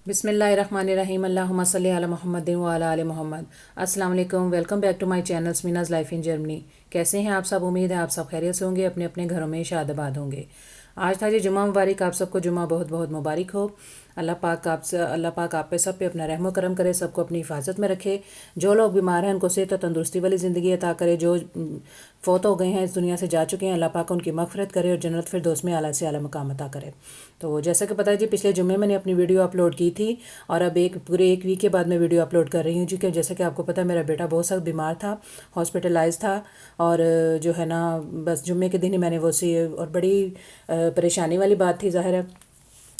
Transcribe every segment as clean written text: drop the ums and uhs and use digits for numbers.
बिस्मिल्लाहिर्रहमानिर्रहीम अल्लाहुम्मा सल्ली अला मुहम्मदिन व अला आलि मुहम्मद। अस्सलाम वालेकुम, welcome back to my channel Meena's life in Germany. कैसे हैं आप सब? उम्मीद है आप सब खैरियत से होंगे, अपने अपने घरों में शादाबाद होंगे। आज था जी जुमा मुबारक, आप सबको जुमा बहुत बहुत मुबारक हो। अल्लाह पाक आप पे सब पे अपना रहमो करम करे, सबको अपनी हिफाजत में रखे। जो लोग बीमार हैं उनको सेहत और तंदुरुस्ती वाली ज़िंदगी अता करे। जो फ़ौत हो गए हैं, इस दुनिया से जा चुके हैं, अल्लाह पाक उनकी मग़फ़िरत करे और जन्नत फिरदौस में आला से आला मकाम अता करे। तो जैसा कि पता है जी, पिछले जुम्मे मैंने अपनी वीडियो अपलोड की थी और अब पूरे एक वीक के बाद मैं वीडियो अपलोड कर रही हूँ जी। कि जैसे कि आपको पता है मेरा बेटा बहुत सख्त बीमार था, हॉस्पिटलाइज था। और जो है ना, बस जुम्मे के दिन ही मैंने वो सी और बड़ी परेशानी वाली बात थी ज़ाहिर है।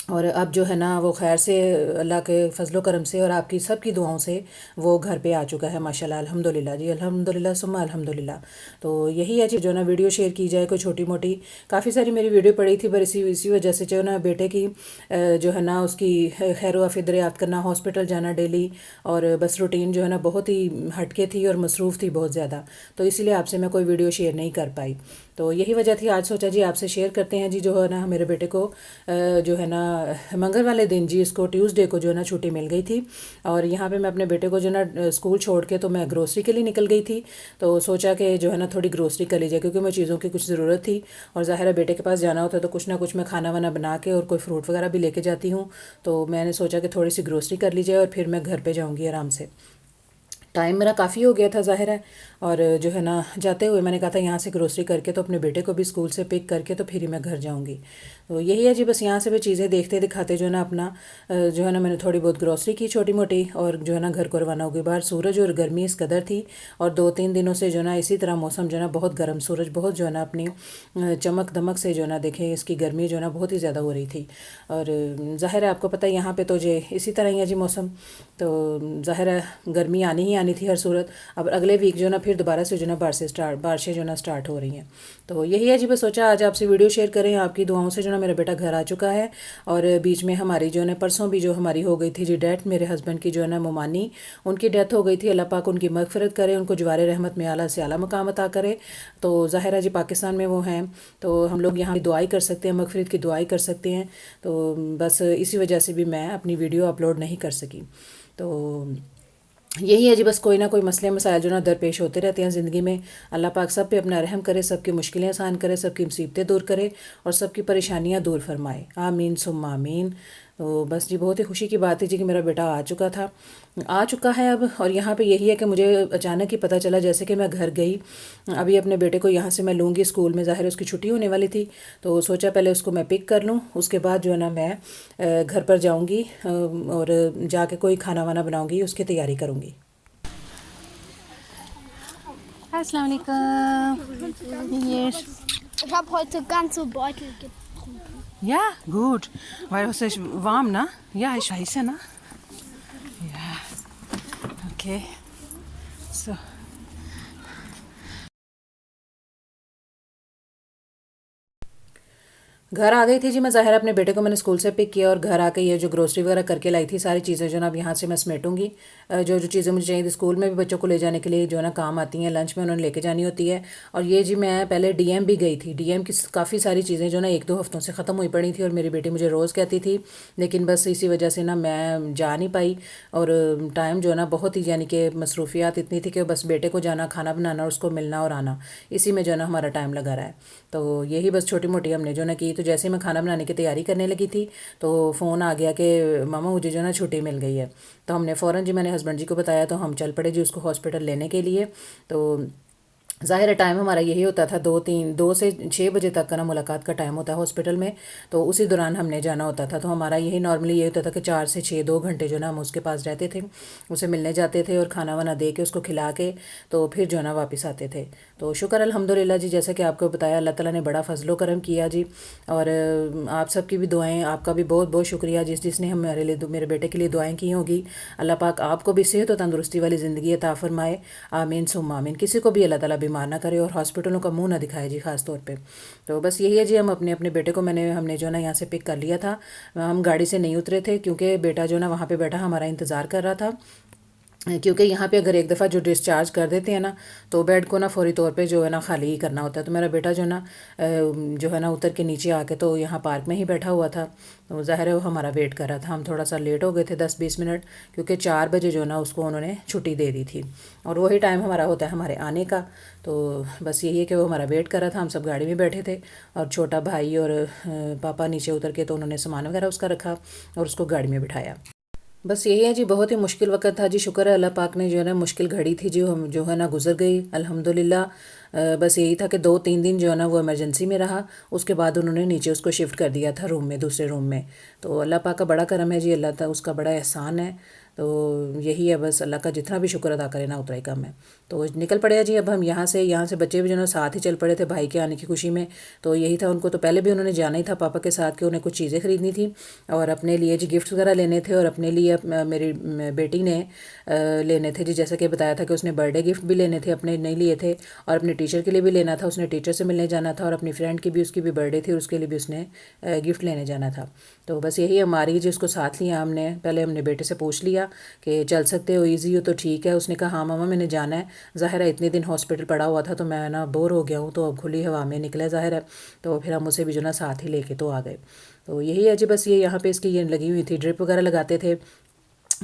और अब जो है ना वो खैर से अल्लाह के फजलो करम से और आपकी सब की दुआओं से वो घर पे आ चुका है माशाल्लाह, अल्हम्दुलिल्लाह जी, अल्हम्दुलिल्लाह सुम्मा अल्हम्दुलिल्लाह। तो यही है जी, जो ना वीडियो शेयर की जाए कोई छोटी मोटी। काफ़ी सारी मेरी वीडियो पड़ी थी, पर इसी वजह से जो ना बेटे की जो है ना उसकी खैर वाफ़ी दरियाफ्त करना, हॉस्पिटल जाना डेली, और बस रूटीन जो है ना बहुत ही हटके थी और मसरूफ़ थी बहुत ज़्यादा। तो इसीलिए आपसे मैं कोई वीडियो शेयर नहीं कर पाई। तो यही वजह थी, आज सोचा जी आपसे शेयर करते हैं जी। जो है ना मेरे बेटे को जो है ना मंगल वाले दिन जी, इसको ट्यूसडे को जो है ना छुट्टी मिल गई थी। और यहाँ पे मैं अपने बेटे को जो है ना स्कूल छोड़ के तो मैं ग्रोसरी के लिए निकल गई थी। तो सोचा कि जो है ना थोड़ी ग्रोसरी कर लीजिए, क्योंकि मैं चीज़ों की कुछ ज़रूरत थी। और ज़ाहिर है बेटे के पास जाना होता है तो कुछ ना कुछ मैं खाना वाना बना के और कोई फ्रूट वगैरह भी लेके जाती हूँ। तो मैंने सोचा कि थोड़ी सी ग्रोसरी कर लीजिए और फिर मैं घर पर जाऊँगी आराम से। टाइम मेरा काफ़ी हो गया था ज़ाहिर है। और जो है ना जाते हुए मैंने कहा था यहाँ से ग्रोसरी करके तो अपने बेटे को भी स्कूल से पिक करके तो फिर ही मैं घर जाऊँगी। तो यही है जी, बस यहाँ से भी चीज़ें देखते दिखाते जो है ना अपना जो है ना मैंने थोड़ी बहुत ग्रोसरी की छोटी मोटी, और जो है ना घर को रवाना हो गई। बाहर सूरज और गर्मी इस कदर थी, और 2-3 दिनों से जो है ना इसी तरह मौसम जो है ना बहुत गर्म, सूरज बहुत जो है ना अपनी चमक दमक से जो है ना देखें इसकी गर्मी जो है ना बहुत ही ज़्यादा हो रही थी। और ज़ाहिर है आपको पता है यहाँ पे तो जे इसी तरह ही है जी मौसम। तो ज़ाहिर है गर्मी आनी ही आनी थी हर सूरत। अब अगले वीक जो ना फिर दोबारा से जो ना बारिशें जो ना स्टार्ट हो रही हैं। तो यही है जी, बस सोचा आज आपसे वीडियो शेयर करें। आपकी दुआओं से जो ना मेरा बेटा घर आ चुका है। और बीच में हमारी जो है परसों भी जो हमारी हो गई थी जी डेथ, मेरे हस्बैंड की जो है ना मोमानी, उनकी डेथ हो गई थी। अल्लाह पाक उनकी मग़फ़िरत करे, उनको जवारे रहमत में आला से आला मकाम अता करे। तो ज़ाहिर है जी पाकिस्तान में वो हैं, तो हम लोग यहाँ दुआई कर सकते हैं, मग़फ़िरत की दुआई कर सकते हैं। तो बस इसी वजह से भी मैं अपनी वीडियो अपलोड नहीं कर सकी। तो यही है जी, बस कोई ना कोई मसले मसाइल जो ना दरपेश होते रहते हैं ज़िंदगी में। अल्लाह पाक सब पे अपना रहम करे, सबकी मुश्किलें आसान करे, सबकी मुसीबतें दूर करे और सबकी परेशानियां दूर फरमाए, आमीन सुम्मा आमीन। तो बस जी बहुत ही खुशी की बात है जी कि मेरा बेटा आ चुका है अब। और यहाँ पे यही है कि मुझे अचानक ही पता चला, जैसे कि मैं घर गई अभी अपने बेटे को यहाँ से मैं लूँगी स्कूल में, ज़ाहिर है उसकी छुट्टी होने वाली थी। तो सोचा पहले उसको मैं पिक कर लूँ, उसके बाद जो है ना मैं घर पर जाऊँगी और जाके कोई खाना वाना बनाऊँगी, उसकी तैयारी करूँगी। अस्सलाम वालेकुम। Yes. Ich habe heute ganze Beutel getrunken. Ja, gut. Weil es ist warm, ne? Ja, ich weiß, ne? Ja. Okay. So. घर आ गई थी जी मैं, ज़ाहिर अपने बेटे को मैंने स्कूल से पिक किया और घर आके ये जो ग्रोसरी वगैरह करके लाई थी सारी चीज़ें जो ना अब यहाँ से मैं समेटूंगी। जो जो चीज़ें मुझे चाहिए थी स्कूल में भी बच्चों को ले जाने के लिए जो है ना काम आती हैं, लंच में उन्होंने लेके जानी होती है। और ये जी मैं पहले डीएम भी गई थी, डीएम की काफ़ी सारी चीज़ें जो ना 1-2 हफ्तों से ख़त्म हुई पड़ी थी और मेरी बेटी मुझे रोज़ कहती थी, लेकिन बस इसी वजह से ना मैं जा नहीं पाई। और टाइम जो है ना बहुत ही यानी कि मसरूफियात इतनी थी कि बस बेटे को जाना, खाना बनाना और उसको मिलना और आना, इसी में जो है ना हमारा टाइम लगा रहा है। तो यही बस छोटी मोटी हमने जो ना की। तो जैसे मैं खाना बनाने की तैयारी करने लगी थी तो फ़ोन आ गया कि मामा मुझे जो ना छुट्टी मिल गई है। तो हमने फ़ौरन जी मैंने हस्बैंड जी को बताया, तो हम चल पड़े जी उसको हॉस्पिटल लेने के लिए। तो ज़ाहिर है टाइम हमारा यही होता था, 2 से 6 बजे तक का ना मुलाकात का टाइम होता है हॉस्पिटल में। तो उसी दौरान हमने जाना होता था। तो हमारा यही नॉर्मली ये होता था कि 4 से 6 2 घंटे जो ना हम उसके पास रहते थे, उसे मिलने जाते थे और खाना वाना दे के उसको खिला के तो फिर जो ना वापस आते थे। तो शुक्र अल्हम्दुलिल्लाह जी, जैसे कि आपको बताया अल्लाह ताला ने बड़ा फजलो करम किया जी। और आप सबकी भी दुआएं, आपका भी बहुत बहुत शुक्रिया जिसने हमारे लिए मेरे बेटे के लिए दुआएं की होगी। अल्लाह पाक आपको भी सेहत और तंदुरुस्ती वाली ज़िंदगी अता फरमाए, आमीन सुम्मा आमीन। किसी को भी अल्लाह ताला बीमार ना करे और हॉस्पिटलों का मुंह ना दिखाए जी ख़ास तौर पे। तो बस यही है जी, हम अपने अपने बेटे को हमने जो ना यहाँ से पिक कर लिया था। हम गाड़ी से नहीं उतरे थे क्योंकि बेटा जो ना वहाँ पे बैठा हमारा इंतज़ार कर रहा था। क्योंकि यहाँ पे अगर एक दफ़ा जो डिस्चार्ज कर देते हैं ना तो बेड को ना फ़ौरी तौर पे जो है ना खाली ही करना होता है। तो मेरा बेटा जो ना जो है ना उतर के नीचे आके तो यहाँ पार्क में ही बैठा हुआ था। तो ज़ाहिर है वो हमारा वेट कर रहा था। हम थोड़ा सा लेट हो गए थे 10-20 मिनट, क्योंकि 4 बजे जो ना उसको उन्होंने छुट्टी दे दी थी और वही टाइम हमारा होता है हमारे आने का। तो बस यही है कि वो हमारा वेट कर रहा था। हम सब गाड़ी में बैठे थे और छोटा भाई और पापा नीचे उतर के तो उन्होंने सामान वगैरह उसका रखा और उसको गाड़ी में बिठाया। बस यही है जी, बहुत ही मुश्किल वक़्त था जी। शुक्र है अल्लाह पाक ने जो है ना मुश्किल घड़ी थी जो हम जो है ना गुज़र गई अल्हम्दुलिल्लाह। बस यही था कि 2-3 दिन जो है ना वो इमरजेंसी में रहा। उसके बाद उन्होंने नीचे उसको शिफ्ट कर दिया था रूम में, दूसरे रूम में। तो अल्लाह पाक का बड़ा करम है जी, अल्लाह ता उसका बड़ा एहसान है। तो यही है, बस अल्लाह का जितना भी शुक्र अदा करें ना उतना ही कम है। तो निकल पड़े जी अब हम यहाँ से बच्चे भी जो है ना साथ ही चल पड़े थे भाई के आने की खुशी में। तो यही था, उनको तो पहले भी उन्होंने जाना ही था पापा के साथ कि उन्हें कुछ चीज़ें ख़रीदनी थी और अपने लिए जी गिफ्ट वगैरह लेने थे। और अपने लिए मेरी बेटी ने लेने थे जी, जैसा कि बताया था कि उसने बर्थडे गिफ्ट भी लेने थे, अपने नहीं लिए थे। और अपने टीचर के लिए भी लेना था, उसने टीचर से मिलने जाना था। और अपनी फ्रेंड की भी, उसकी भी बर्थडे थी और उसके लिए भी उसने गिफ्ट लेने जाना था। तो बस यही हमारी जी, उसको साथ लिया हमने। पहले हमने बेटे से पूछ लिया कि चल सकते हो, ईजी हो तो ठीक है। उसने कहा हाँ मामा मैंने जाना है। ज़ाहिर है इतने दिन हॉस्पिटल पड़ा हुआ था तो मैं ना बोर हो गया हूँ, तो अब खुली हवा में निकला ज़ाहिर है। तो फिर हम उसे भी जो ना साथ ही लेके तो आ गए। तो यही है जी, बस ये यहाँ पे इसकी ये लगी हुई थी, ड्रिप वगैरह लगाते थे।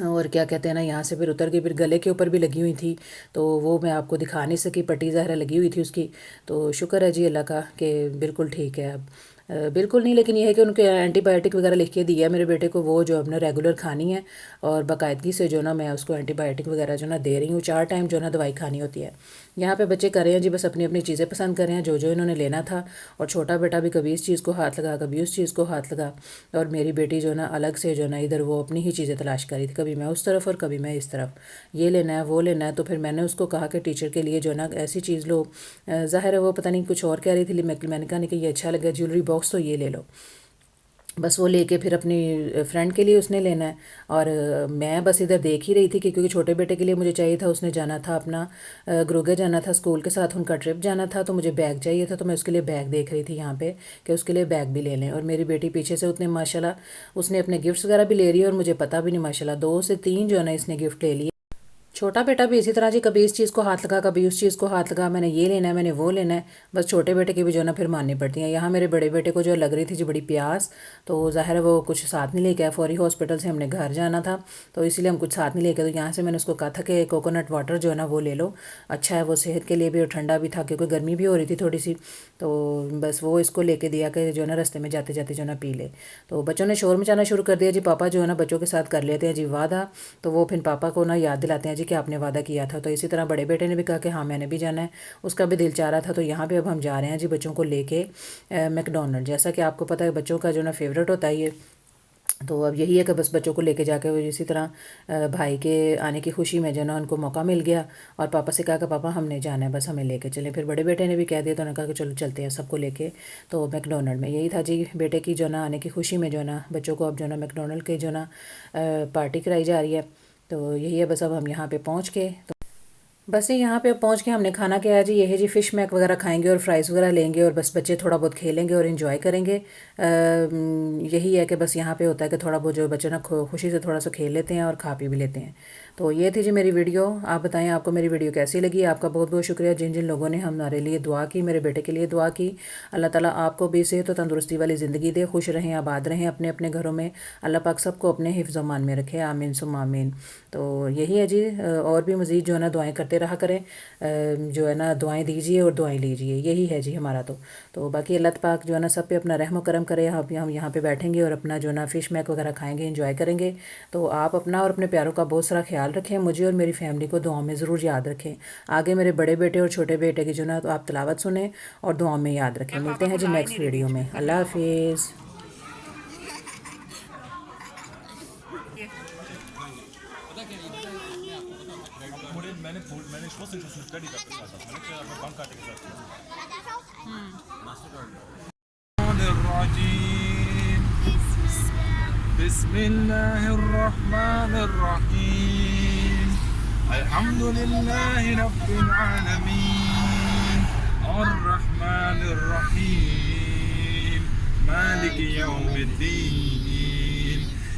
और क्या कहते हैं ना, यहाँ से फिर उतर के फिर गले के ऊपर भी लगी हुई थी। तो वो मैं आपको दिखा नहीं सकी, पट्टी ज़ाहिर लगी हुई थी उसकी। तो शुक्र है जी अल्लाह का कि बिल्कुल ठीक है अब। बिल्कुल नहीं, लेकिन ये है कि उनके एंटीबायोटिक वगैरह लिख के दिया है मेरे बेटे को, वो जो अपना रेगुलर खानी है। और बाकायदगी से जो ना मैं उसको एंटीबायोटिक वगैरह जो ना दे रही हूँ, 4 टाइम जो ना दवाई खानी होती है। यहाँ पे बच्चे कर रहे हैं जी, बस अपनी अपनी चीज़ें पसंद कर रहे हैं जो जो इन्होंने लेना था। और छोटा बेटा भी कभी इस चीज़ को हाथ लगा, कभी उस चीज़ को हाथ लगा। और मेरी बेटी जो ना अलग से जो ना इधर वो अपनी ही चीज़ें तलाश करी थी, कभी मैं उस तरफ और कभी मैं इस तरफ, ये लेना है वो लेना है। तो फिर मैंने उसको कहा कि टीचर के लिए जो ना ऐसी चीज़ लो। ज़ाहिर है वो पता नहीं कुछ और कह रही थी, मैंने कहा नहीं कि ये अच्छा लगा ज्वेलरी बॉक्स, तो ये ले लो। बस वो लेके फिर अपनी फ्रेंड के लिए उसने लेना है। और मैं बस इधर देख ही रही थी कि क्योंकि छोटे बेटे के लिए मुझे चाहिए था, उसने जाना था अपना ग्रोगे जाना था स्कूल के साथ, उनका ट्रिप जाना था। तो मुझे बैग चाहिए था, तो मैं उसके लिए बैग देख रही थी यहाँ पे कि उसके लिए बैग भी ले लें। और मेरी बेटी पीछे से उतने माशाल्लाह उसने अपने गिफ्ट्स वगैरह भी ले रही है और मुझे पता भी नहीं, माशाल्लाह 2 से 3 जो है ना इसने गिफ्ट ले लिए। छोटा बेटा भी इसी तरह जी, कभी इस चीज़ को हाथ लगा, कभी उस चीज़ को हाथ लगा, मैंने ये लेना है, मैंने वो लेना है। बस छोटे बेटे की भी जो है ना फिर माननी पड़ती हैं। यहाँ मेरे बड़े बेटे को जो लग रही थी जी बड़ी प्यास, तो ज़ाहिर है वो कुछ साथ नहीं लेके आया। फौरी हॉस्पिटल से हमने घर जाना था तो इसीलिए हम कुछ साथ नहीं लेके, तो यहाँ से मैंने उसको कहा था कि कोकोनट वाटर जो है ना वो ले लो, अच्छा है वो सेहत के लिए भी और ठंडा भी था क्योंकि गर्मी भी हो रही थी थोड़ी सी। तो बस वो इसको लेके दिया कि जो है ना रास्ते में जाते जाते जो है ना पी ले। तो बच्चों ने शोर मचाना शुरू कर दिया जी, पापा जो है ना बच्चों के साथ कर लेते हैं जी वादा। तो वो फिर पापा को ना याद दिलाते हैं जी कि आपने वादा किया था। तो इसी तरह बड़े बेटे ने भी कहा कि हाँ मैंने भी जाना है, उसका भी दिल चाह रहा था। तो यहाँ पे अब हम जा रहे हैं जी बच्चों को लेके मैकडोनल्ड। जैसा कि आपको पता है बच्चों का जो ना फेवरेट होता है ये। तो अब यही है कि बस बच्चों को लेके जाके वो इसी तरह भाई के आने की खुशी में जो ना उनको मौका मिल गया। और पापा से कहा कि पापा हमने जाना है, बस हमें लेके चलें। फिर बड़े बेटे ने भी कह दिया तो उन्होंने कहा कि चलो चलते हैं सबको लेके। तो मैकडोनल्ड में यही था जी, बेटे की जो ना आने की खुशी में जो ना बच्चों को अब जो ना मैकडोनल्ड के जो ना पार्टी कराई जा रही है। तो यही है, बस अब हम यहाँ पे पहुँच के बस ये यहाँ पे अब पहुँच के हमने खाना क्या है जी, ये है जी फ़िश मैक वगैरह खाएंगे और फ्राइज़ वगैरह लेंगे और बस बच्चे थोड़ा बहुत खेलेंगे और इन्जॉय करेंगे। यही है कि बस यहाँ पे होता है कि थोड़ा बहुत जो बच्चे ना खुशी से थोड़ा सा खेल लेते हैं और खा पी भी लेते हैं। तो ये थी जी मेरी वीडियो। आप बताएं आपको मेरी वीडियो कैसी लगी। आपका बहुत बहुत शुक्रिया जिन जिन लोगों ने हमारे लिए दुआ की, मेरे बेटे के लिए दुआ की। अल्लाह ताला आपको भी सेहत और तंदुरुस्ती वाली ज़िंदगी दे, खुश रहें, आबाद रहें अपने अपने घरों में। अल्लाह पाक सबको अपने हिफ्ज़ मान में रखे, आमीन सुम आमीन। तो यही है जी, और भी मज़ीद जो है ना दुआएँ करते रहा करें, जो है ना दुआएं दीजिए और दुआएं लीजिए, यही है जी हमारा। तो बाकी अल्लाह पाक जो है ना सब पे अपना रहम करम करे। हम यहाँ पे बैठेंगे और अपना जो है ना फ़िश मैक वगैरह खाएंगे, इंजॉय करेंगे। तो आप अपना और अपने प्यारों का बहुत सारा ख्याल रखें, मुझे और मेरी फैमिली को दुआओं में ज़रूर याद रखें। आगे मेरे बड़े बेटे और छोटे बेटे की जो ना तो आप तिलावत सुने और दुआओं में याद रखें। मिलते हैं जी नेक्स्ट वीडियो में। अल्लाह हाफिज़। मैंने सोच स्टडी करते था मैंने अपने बंक काटे के साथ बिस्मिल्लाहिर्रहमानिर्रहीम अल्हम्दुलिल्लाहि रब्बिल आलमीन अर्रहमानिर्रहीम मालिक यौमिद्दीन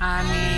आमीन।